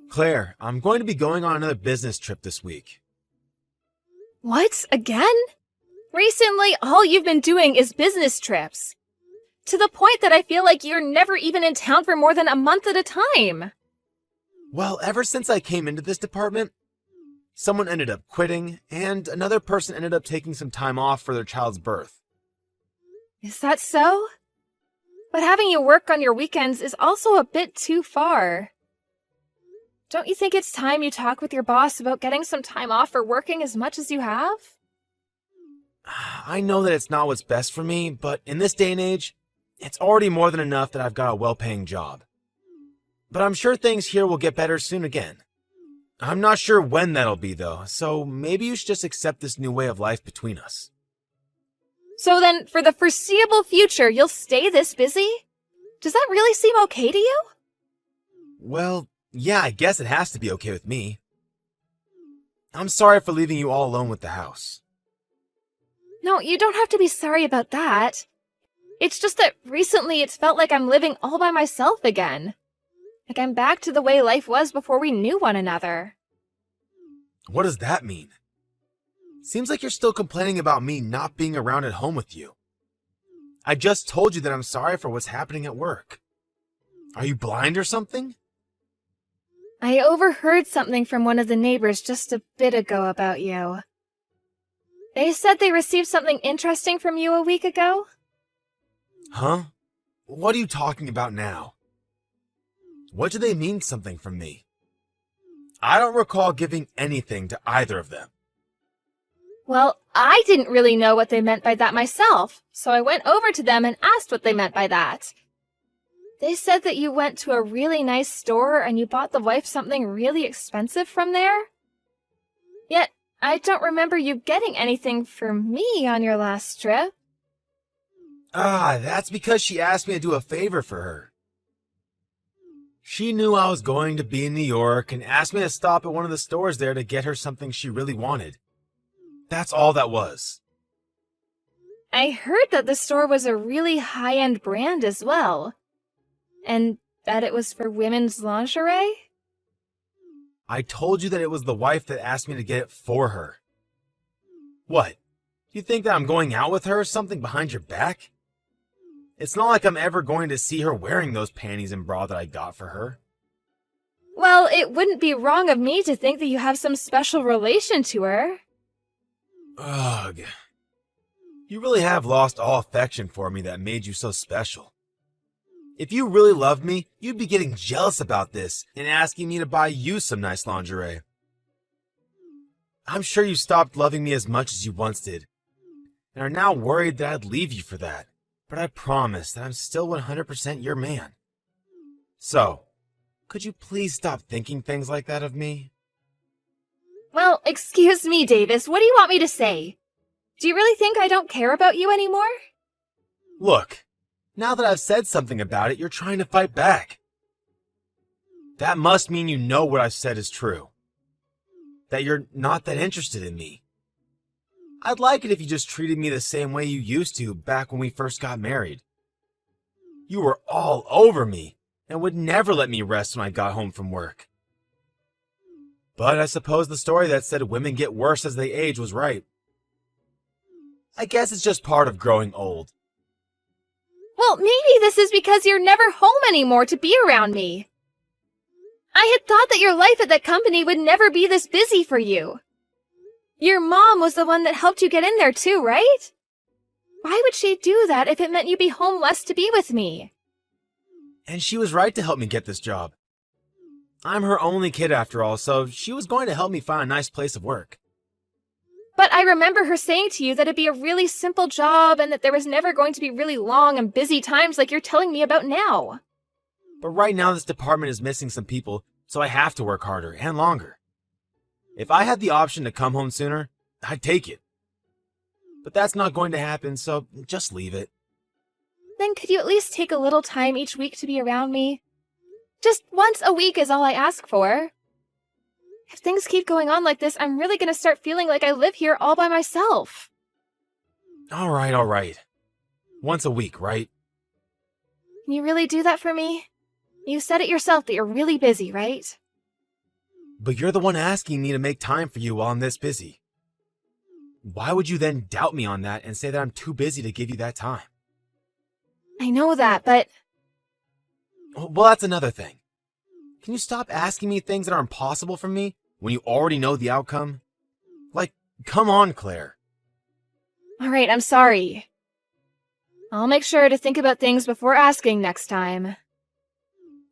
Claire, I'm going to be going on another business trip this week. What? Again? Recently, all you've been doing is business trips. To the point that I feel like you're never even in town for more than a month at a time. Well, ever since I came into this department, someone ended up quitting, and another person ended up taking some time off for their child's birth. Is that so? But having you work on your weekends is also a bit too far. Don't you think it's time you talk with your boss about getting some time off for working as much as you have? I know that it's not what's best for me, but in this day and age, it's already more than enough that I've got a well-paying job. But I'm sure things here will get better soon again. I'm not sure when that'll be, though, so maybe you should just accept this new way of life between us. So then, for the foreseeable future, you'll stay this busy? Does that really seem okay to you? Well, yeah, I guess it has to be okay with me. I'm sorry for leaving you all alone with the house. No, you don't have to be sorry about that. It's just that recently it's felt like I'm living all by myself again. Like I'm back to the way life was before we knew one another. What does that mean? Seems like you're still complaining about me not being around at home with you. I just told you that I'm sorry for what's happening at work. Are you blind or something? I overheard something from one of the neighbors just a bit ago about you. They said they received something interesting from you a week ago? Huh? What are you talking about now? What do they mean something from me? I don't recall giving anything to either of them. Well, I didn't really know what they meant by that myself, so I went over to them and asked what they meant by that. They said that you went to a really nice store and you bought the wife something really expensive from there. Yet, I don't remember you getting anything for me on your last trip. That's because she asked me to do a favor for her. She knew I was going to be in New York and asked me to stop at one of the stores there to get her something she really wanted. That's all that was. I heard that the store was a really high-end brand as well. And that it was for women's lingerie? I told you that it was the wife that asked me to get it for her. What? You think that I'm going out with her or something behind your back? It's not like I'm ever going to see her wearing those panties and bra that I got for her. Well, it wouldn't be wrong of me to think that you have some special relation to her. Ugh. You really have lost all affection for me that made you so special. If you really loved me, you'd be getting jealous about this and asking me to buy you some nice lingerie. I'm sure you stopped loving me as much as you once did, and are now worried that I'd leave you for that. But I promise that I'm still 100% your man. So, could you please stop thinking things like that of me? Well, excuse me, Davis, what do you want me to say? Do you really think I don't care about you anymore? Look, now that I've said something about it, you're trying to fight back. That must mean you know what I've said is true. That you're not that interested in me. I'd like it if you just treated me the same way you used to back when we first got married. You were all over me and would never let me rest when I got home from work. But I suppose the story that said women get worse as they age was right. I guess it's just part of growing old. Well, maybe this is because you're never home anymore to be around me. I had thought that your life at that company would never be this busy for you. Your mom was the one that helped you get in there too, right? Why would she do that if it meant you'd be home less to be with me? And she was right to help me get this job. I'm her only kid after all, so she was going to help me find a nice place of work. But I remember her saying to you that it'd be a really simple job and that there was never going to be really long and busy times like you're telling me about now. But right now this department is missing some people, so I have to work harder and longer. If I had the option to come home sooner, I'd take it. But that's not going to happen, so just leave it. Then could you at least take a little time each week to be around me? Just once a week is all I ask for. If things keep going on like this, I'm really going to start feeling like I live here all by myself. All right. Once a week, right? Can you really do that for me? You said it yourself that you're really busy, right? But you're the one asking me to make time for you while I'm this busy. Why would you then doubt me on that and say that I'm too busy to give you that time? I know that, but Well, that's another thing. Can you stop asking me things that are impossible for me when you already know the outcome? Like, come on, Claire. all right, I'm sorry. I'll make sure to think about things before asking next time.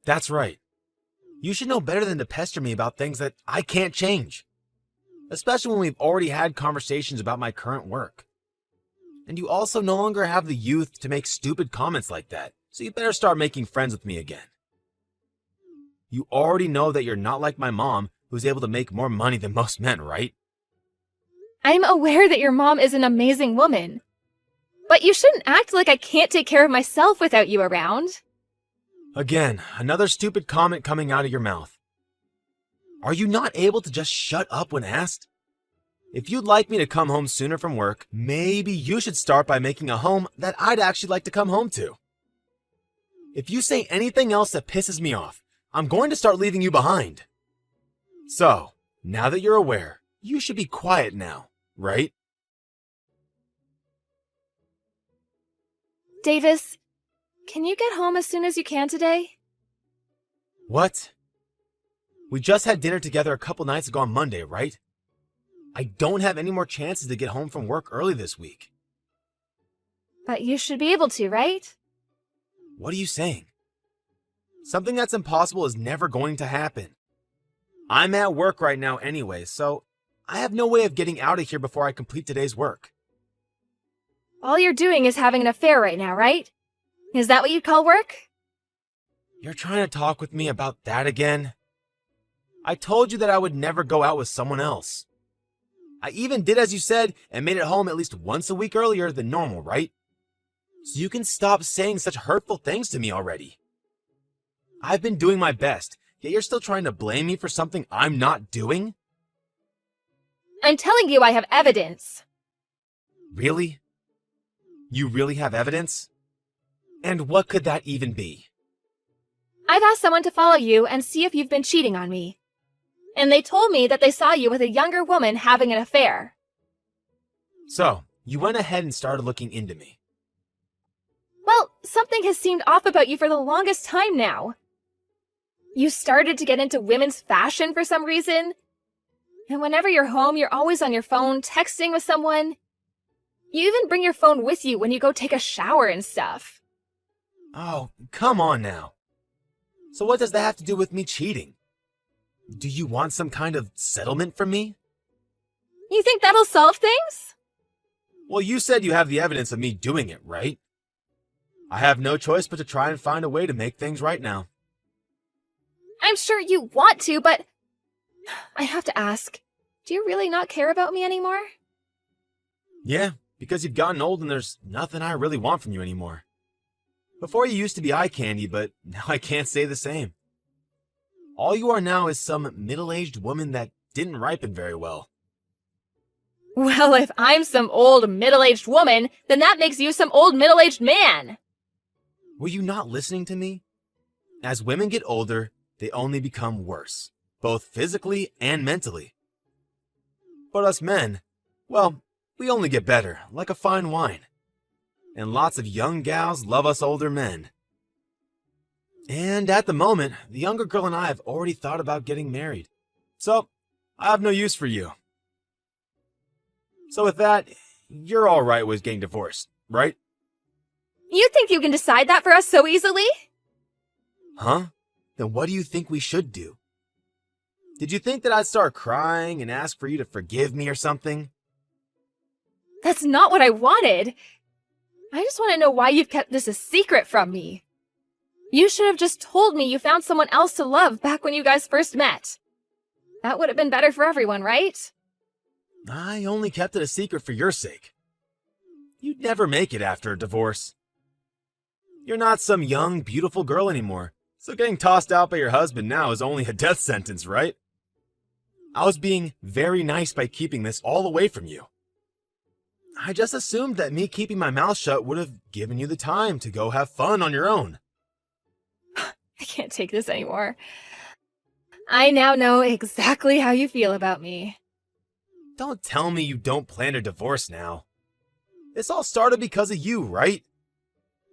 That's right. You should know better than to pester me about things that I can't change. Especially when we've already had conversations about my current work. And you also no longer have the youth to make stupid comments like that, so you better start making friends with me again. You already know that you're not like my mom, who's able to make more money than most men, right? I'm aware that your mom is an amazing woman. But you shouldn't act like I can't take care of myself without you around. Again, another stupid comment coming out of your mouth. Are you not able to just shut up when asked? If you'd like me to come home sooner from work, maybe you should start by making a home that I'd actually like to come home to. If you say anything else that pisses me off, I'm going to start leaving you behind. So, now that you're aware, you should be quiet now, right? Davis, can you get home as soon as you can today? What? We just had dinner together a couple nights ago on Monday, right? I don't have any more chances to get home from work early this week. But you should be able to, right? What are you saying? Something that's impossible is never going to happen. I'm at work right now anyway, so I have no way of getting out of here before I complete today's work. All you're doing is having an affair right now, right? Is that what you'd call work? You're trying to talk with me about that again? I told you that I would never go out with someone else. I even did as you said and made it home at least once a week earlier than normal, right? So you can stop saying such hurtful things to me already. I've been doing my best, yet you're still trying to blame me for something I'm not doing? I'm telling you I have evidence. Really? You really have evidence? And what could that even be? I've asked someone to follow you and see if you've been cheating on me. And they told me that they saw you with a younger woman having an affair. So, you went ahead and started looking into me. Well, something has seemed off about you for the longest time now. You started to get into women's fashion for some reason. And whenever you're home, you're always on your phone, texting with someone. You even bring your phone with you when you go take a shower and stuff. Oh, come on now. So what does that have to do with me cheating? Do you want some kind of settlement from me? You think that'll solve things? Well, you said you have the evidence of me doing it, right? I have no choice but to try and find a way to make things right now. I'm sure you want to, but I have to ask, do you really not care about me anymore? Yeah, because you've gotten old and there's nothing I really want from you anymore. Before you used to be eye candy, but now I can't say the same. All you are now is some middle-aged woman that didn't ripen very well. Well, if I'm some old middle-aged woman, then that makes you some old middle-aged man. Were you not listening to me? As women get older, they only become worse, both physically and mentally. But us men, well, we only get better, like a fine wine. And lots of young gals love us older men. And at the moment, the younger girl and I have already thought about getting married. So, I have no use for you. So with that, you're alright with getting divorced, right? You think you can decide that for us so easily? Huh? Then what do you think we should do? Did you think that I'd start crying and ask for you to forgive me or something? That's not what I wanted. I just want to know why you've kept this a secret from me. You should have just told me you found someone else to love back when you guys first met. That would have been better for everyone, right? I only kept it a secret for your sake. You'd never make it after a divorce. You're not some young, beautiful girl anymore, so getting tossed out by your husband now is only a death sentence, right? I was being very nice by keeping this all away from you. I just assumed that me keeping my mouth shut would have given you the time to go have fun on your own. I can't take this anymore. I now know exactly how you feel about me. Don't tell me you don't plan a divorce now. This all started because of you, right?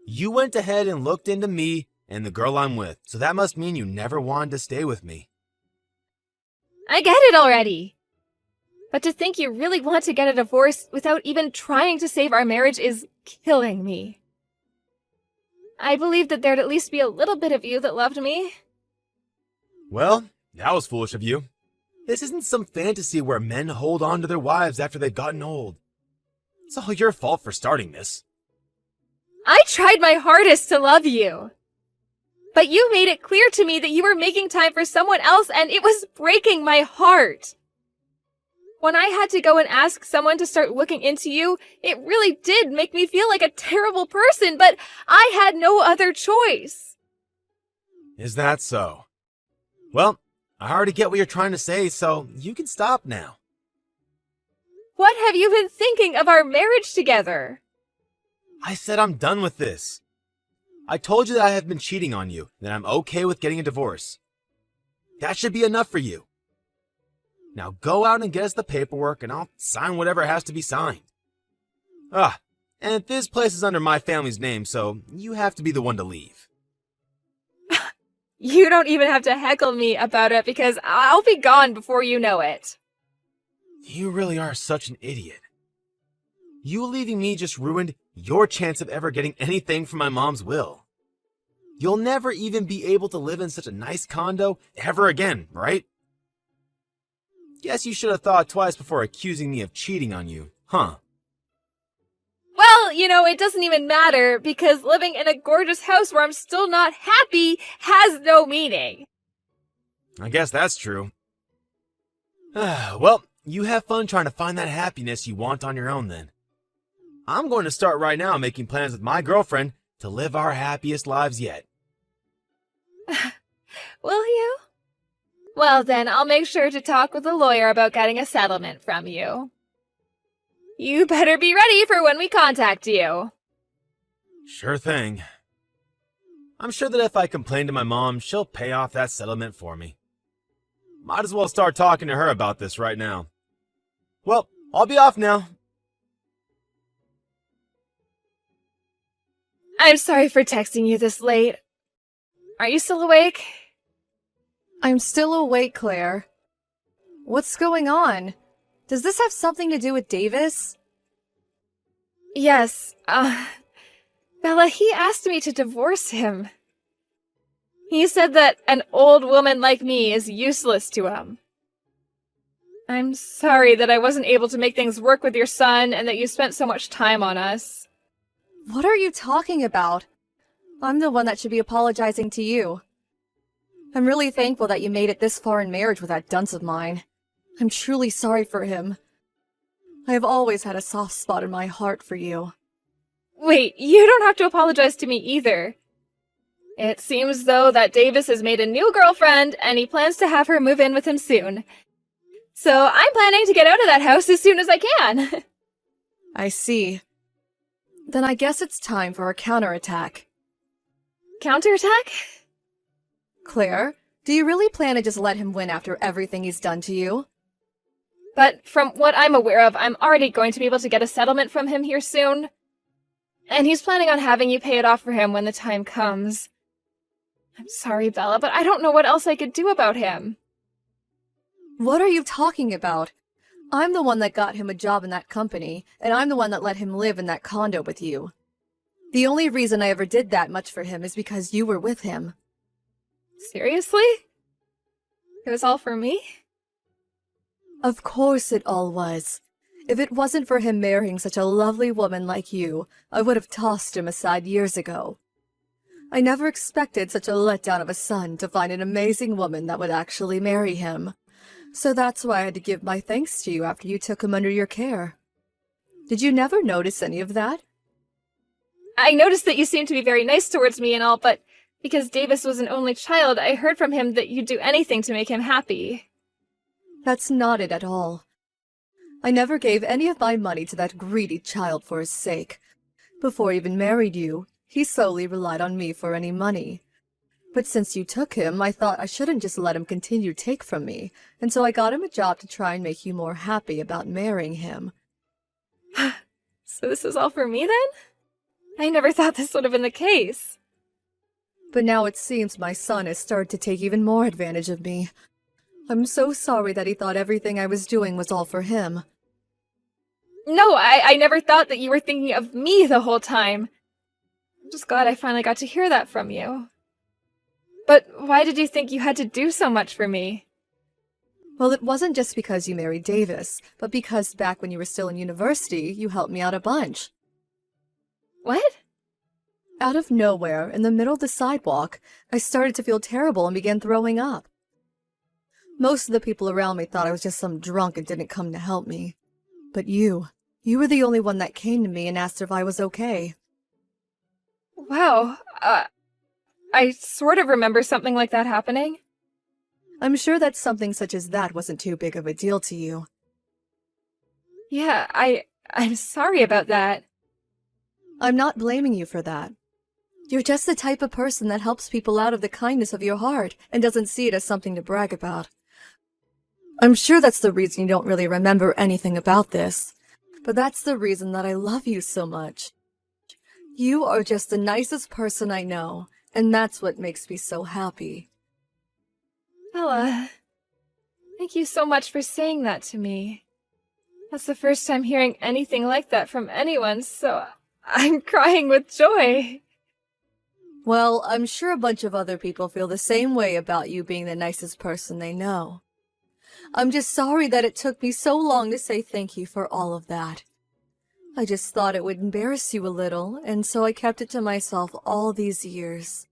You went ahead and looked into me and the girl I'm with, so that must mean you never wanted to stay with me. I get it already. But to think you really want to get a divorce without even trying to save our marriage is killing me. I believed that there'd at least be a little bit of you that loved me. Well, that was foolish of you. This isn't some fantasy where men hold on to their wives after they've gotten old. It's all your fault for starting this. I tried my hardest to love you. But you made it clear to me that you were making time for someone else, and it was breaking my heart. When I had to go and ask someone to start looking into you, it really did make me feel like a terrible person, but I had no other choice. Is that so? Well, I already get what you're trying to say, so you can stop now. What have you been thinking of our marriage together? I said I'm done with this. I told you that I have been cheating on you, and that I'm okay with getting a divorce. That should be enough for you. Now go out and get us the paperwork, and I'll sign whatever has to be signed. And this place is under my family's name, so you have to be the one to leave. You don't even have to heckle me about it because I'll be gone before you know it. You really are such an idiot. You leaving me just ruined your chance of ever getting anything from my mom's will. You'll never even be able to live in such a nice condo ever again, right? Guess you should have thought twice before accusing me of cheating on you, huh? Well, it doesn't even matter because living in a gorgeous house where I'm still not happy has no meaning. I guess that's true. Well, you have fun trying to find that happiness you want on your own then. I'm going to start right now making plans with my girlfriend to live our happiest lives yet. Will you? Well then, I'll make sure to talk with a lawyer about getting a settlement from you. You better be ready for when we contact you. Sure thing. I'm sure that if I complain to my mom, she'll pay off that settlement for me. Might as well start talking to her about this right now. Well, I'll be off now. I'm sorry for texting you this late. Are you still awake? I'm still awake, Claire. What's going on? Does this have something to do with Davis? Yes, Bella, he asked me to divorce him. He said that an old woman like me is useless to him. I'm sorry that I wasn't able to make things work with your son and that you spent so much time on us. What are you talking about? I'm the one that should be apologizing to you. I'm really thankful that you made it this far in marriage with that dunce of mine. I'm truly sorry for him. I have always had a soft spot in my heart for you. Wait, you don't have to apologize to me either. It seems though that Davis has made a new girlfriend and he plans to have her move in with him soon. So I'm planning to get out of that house as soon as I can. I see. Then I guess it's time for a counterattack. Counterattack? Claire, do you really plan to just let him win after everything he's done to you? But from what I'm aware of, I'm already going to be able to get a settlement from him here soon. And he's planning on having you pay it off for him when the time comes. I'm sorry, Bella, but I don't know what else I could do about him. What are you talking about? I'm the one that got him a job in that company, and I'm the one that let him live in that condo with you. The only reason I ever did that much for him is because you were with him. Seriously? It was all for me? Of course it all was. If it wasn't for him marrying such a lovely woman like you, I would have tossed him aside years ago. I never expected such a letdown of a son to find an amazing woman that would actually marry him. So that's why I had to give my thanks to you after you took him under your care. Did you never notice any of that? I noticed that you seemed to be very nice towards me and all, but because Davis was an only child, I heard from him that you'd do anything to make him happy. That's not it at all. I never gave any of my money to that greedy child for his sake. Before I even married you, he solely relied on me for any money. But since you took him, I thought I shouldn't just let him continue to take from me, and so I got him a job to try and make you more happy about marrying him. So this is all for me then? I never thought this would have been the case. But now it seems my son has started to take even more advantage of me. I'm so sorry that he thought everything I was doing was all for him. No, I never thought that you were thinking of me the whole time. I'm just glad I finally got to hear that from you. But why did you think you had to do so much for me? Well, it wasn't just because you married Davis, but because back when you were still in university, you helped me out a bunch. What? Out of nowhere, in the middle of the sidewalk, I started to feel terrible and began throwing up. Most of the people around me thought I was just some drunk and didn't come to help me. But you were the only one that came to me and asked if I was okay. Wow, I sort of remember something like that happening. I'm sure that something such as that wasn't too big of a deal to you. Yeah, I'm sorry about that. I'm not blaming you for that. You're just the type of person that helps people out of the kindness of your heart and doesn't see it as something to brag about. I'm sure that's the reason you don't really remember anything about this, but that's the reason that I love you so much. You are just the nicest person I know, and that's what makes me so happy. Ella, thank you so much for saying that to me. That's the first time hearing anything like that from anyone, so I'm crying with joy. Well, I'm sure a bunch of other people feel the same way about you being the nicest person they know. I'm just sorry that it took me so long to say thank you for all of that. I just thought it would embarrass you a little, and so I kept it to myself all these years.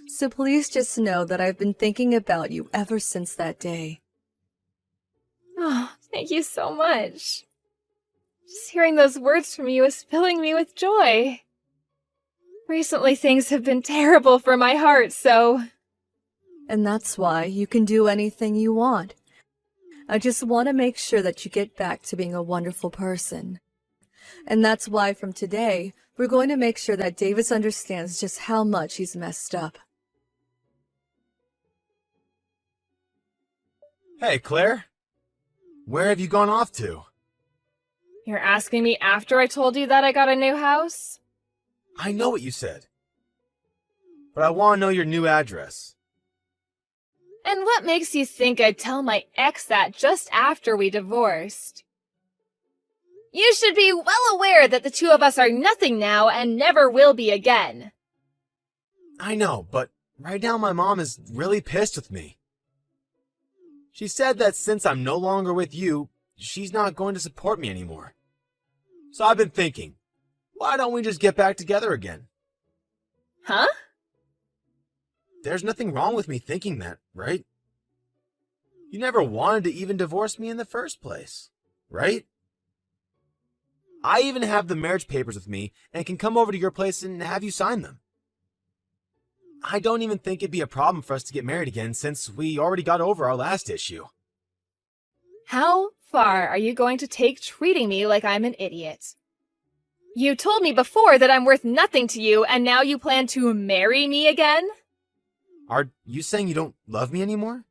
So please just know that I've been thinking about you ever since that day. Oh, thank you so much. Just hearing those words from you is filling me with joy. Recently things have been terrible for my heart, so... And that's why you can do anything you want. I just want to make sure that you get back to being a wonderful person. And that's why from today, we're going to make sure that Davis understands just how much he's messed up. Hey, Claire. Where have you gone off to? You're asking me after I told you that I got a new house? I know what you said. But I want to know your new address. And what makes you think I'd tell my ex that just after we divorced? You should be well aware that the two of us are nothing now and never will be again. I know, but right now my mom is really pissed with me. She said that since I'm no longer with you, she's not going to support me anymore. So I've been thinking, why don't we just get back together again? Huh? There's nothing wrong with me thinking that, right? You never wanted to even divorce me in the first place, right? I even have the marriage papers with me and can come over to your place and have you sign them. I don't even think it'd be a problem for us to get married again since we already got over our last issue. How far are you going to take treating me like I'm an idiot? You told me before that I'm worth nothing to you, and now you plan to marry me again? Are you saying you don't love me anymore?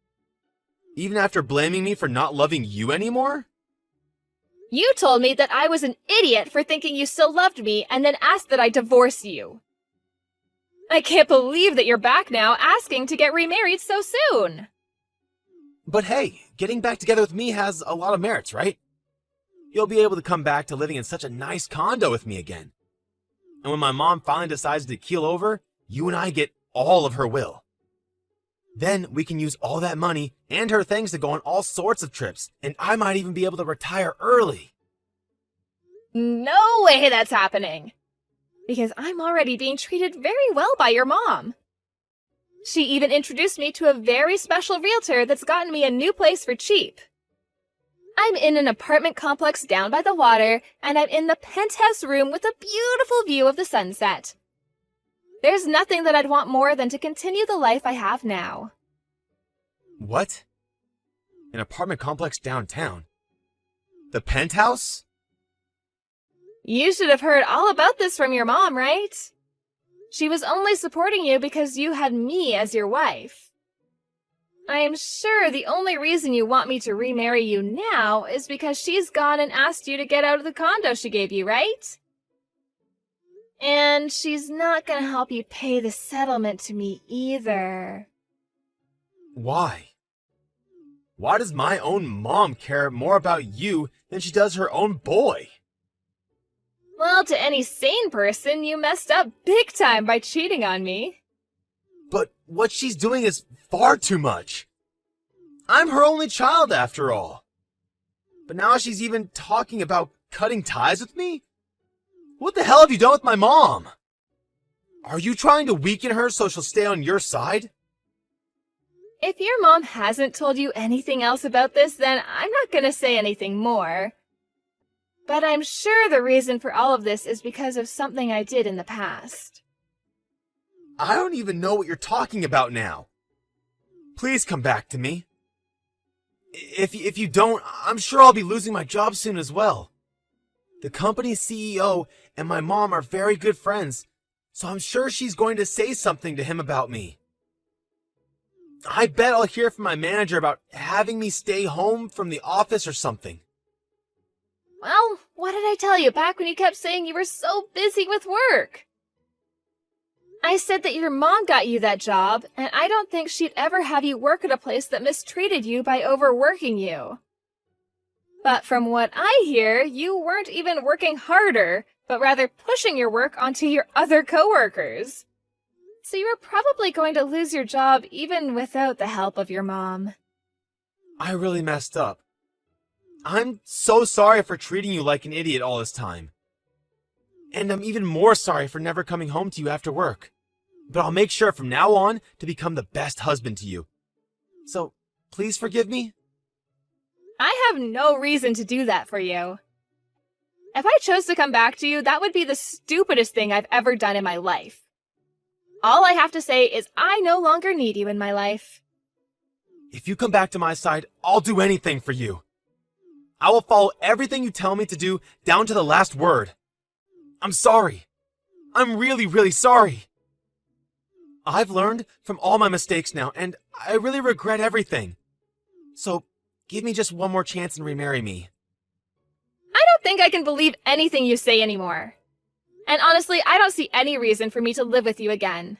Even after blaming me for not loving you anymore? You told me that I was an idiot for thinking you still loved me, and then asked that I divorce you. I can't believe that you're back now asking to get remarried so soon. But hey, getting back together with me has a lot of merits, right? You'll be able to come back to living in such a nice condo with me again. And when my mom finally decides to keel over, you and I get all of her will. Then we can use all that money and her things to go on all sorts of trips, and I might even be able to retire early. No way that's happening. Because I'm already being treated very well by your mom. She even introduced me to a very special realtor that's gotten me a new place for cheap. I'm in an apartment complex down by the water, and I'm in the penthouse room with a beautiful view of the sunset. There's nothing that I'd want more than to continue the life I have now. What? An apartment complex downtown? The penthouse? You should have heard all about this from your mom, right? She was only supporting you because you had me as your wife. I am sure the only reason you want me to remarry you now is because she's gone and asked you to get out of the condo she gave you, right? And she's not gonna help you pay the settlement to me either. Why? Why does my own mom care more about you than she does her own boy? Well, to any sane person, you messed up big time by cheating on me. But what she's doing is far too much. I'm her only child after all. But now she's even talking about cutting ties with me? What the hell have you done with my mom? Are you trying to weaken her so she'll stay on your side? If your mom hasn't told you anything else about this, then I'm not gonna say anything more. But I'm sure the reason for all of this is because of something I did in the past. I don't even know what you're talking about now. Please come back to me. If you don't, I'm sure I'll be losing my job soon as well. The company's CEO and my mom are very good friends, so I'm sure she's going to say something to him about me. I bet I'll hear from my manager about having me stay home from the office or something. Well, what did I tell you back when you kept saying you were so busy with work? I said that your mom got you that job, and I don't think she'd ever have you work at a place that mistreated you by overworking you. But from what I hear, you weren't even working harder, but rather pushing your work onto your other coworkers. So you were probably going to lose your job even without the help of your mom. I really messed up. I'm so sorry for treating you like an idiot all this time. And I'm even more sorry for never coming home to you after work. But I'll make sure from now on to become the best husband to you. So, please forgive me? I have no reason to do that for you. If I chose to come back to you, that would be the stupidest thing I've ever done in my life. All I have to say is I no longer need you in my life. If you come back to my side, I'll do anything for you. I will follow everything you tell me to do down to the last word. I'm sorry. I'm really, really sorry. I've learned from all my mistakes now, and I really regret everything. So, give me just one more chance and remarry me. I don't think I can believe anything you say anymore. And honestly, I don't see any reason for me to live with you again.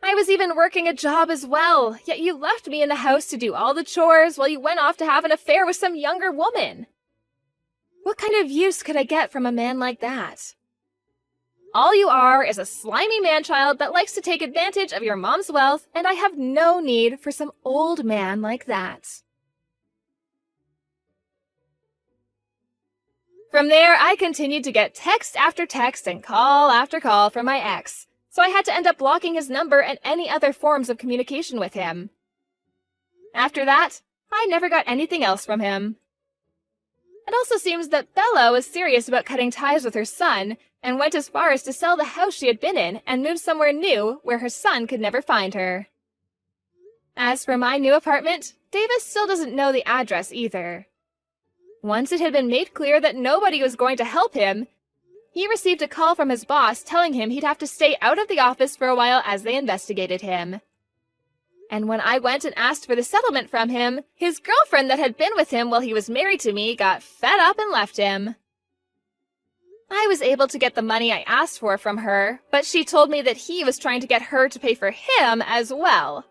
I was even working a job as well, yet you left me in the house to do all the chores while you went off to have an affair with some younger woman. What kind of use could I get from a man like that? All you are is a slimy man-child that likes to take advantage of your mom's wealth, and I have no need for some old man like that. From there, I continued to get text after text and call after call from my ex, so I had to end up blocking his number and any other forms of communication with him. After that, I never got anything else from him. It also seems that Bella was serious about cutting ties with her son and went as far as to sell the house she had been in and move somewhere new where her son could never find her. As for my new apartment, Davis still doesn't know the address either. Once it had been made clear that nobody was going to help him, he received a call from his boss telling him he'd have to stay out of the office for a while as they investigated him. And when I went and asked for the settlement from him, his girlfriend that had been with him while he was married to me got fed up and left him. I was able to get the money I asked for from her, but she told me that he was trying to get her to pay for him as well.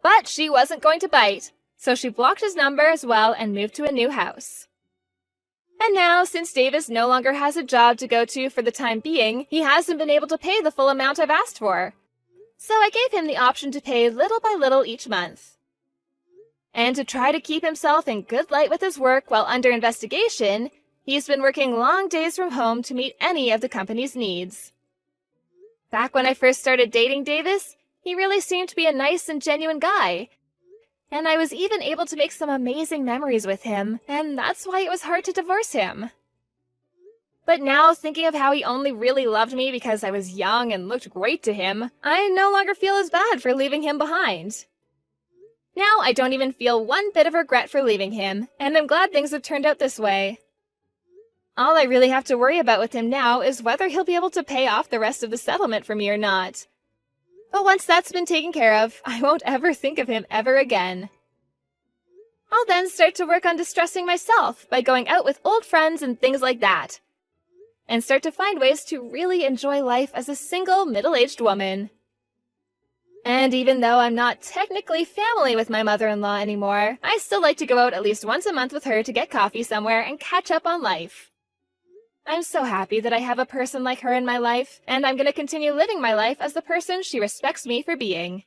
But she wasn't going to bite, so she blocked his number as well and moved to a new house. And now, since Davis no longer has a job to go to for the time being, he hasn't been able to pay the full amount I've asked for. So I gave him the option to pay little by little each month. And to try to keep himself in good light with his work while under investigation, he's been working long days from home to meet any of the company's needs. Back when I first started dating Davis, he really seemed to be a nice and genuine guy. And I was even able to make some amazing memories with him, and that's why it was hard to divorce him. But now, thinking of how he only really loved me because I was young and looked great to him, I no longer feel as bad for leaving him behind. Now I don't even feel one bit of regret for leaving him, and I'm glad things have turned out this way. All I really have to worry about with him now is whether he'll be able to pay off the rest of the settlement for me or not. But once that's been taken care of, I won't ever think of him ever again. I'll then start to work on distressing myself by going out with old friends and things like that, and start to find ways to really enjoy life as a single middle-aged woman. And even though I'm not technically family with my mother-in-law anymore, I still like to go out at least once a month with her to get coffee somewhere and catch up on life. I'm so happy that I have a person like her in my life, and I'm going to continue living my life as the person she respects me for being.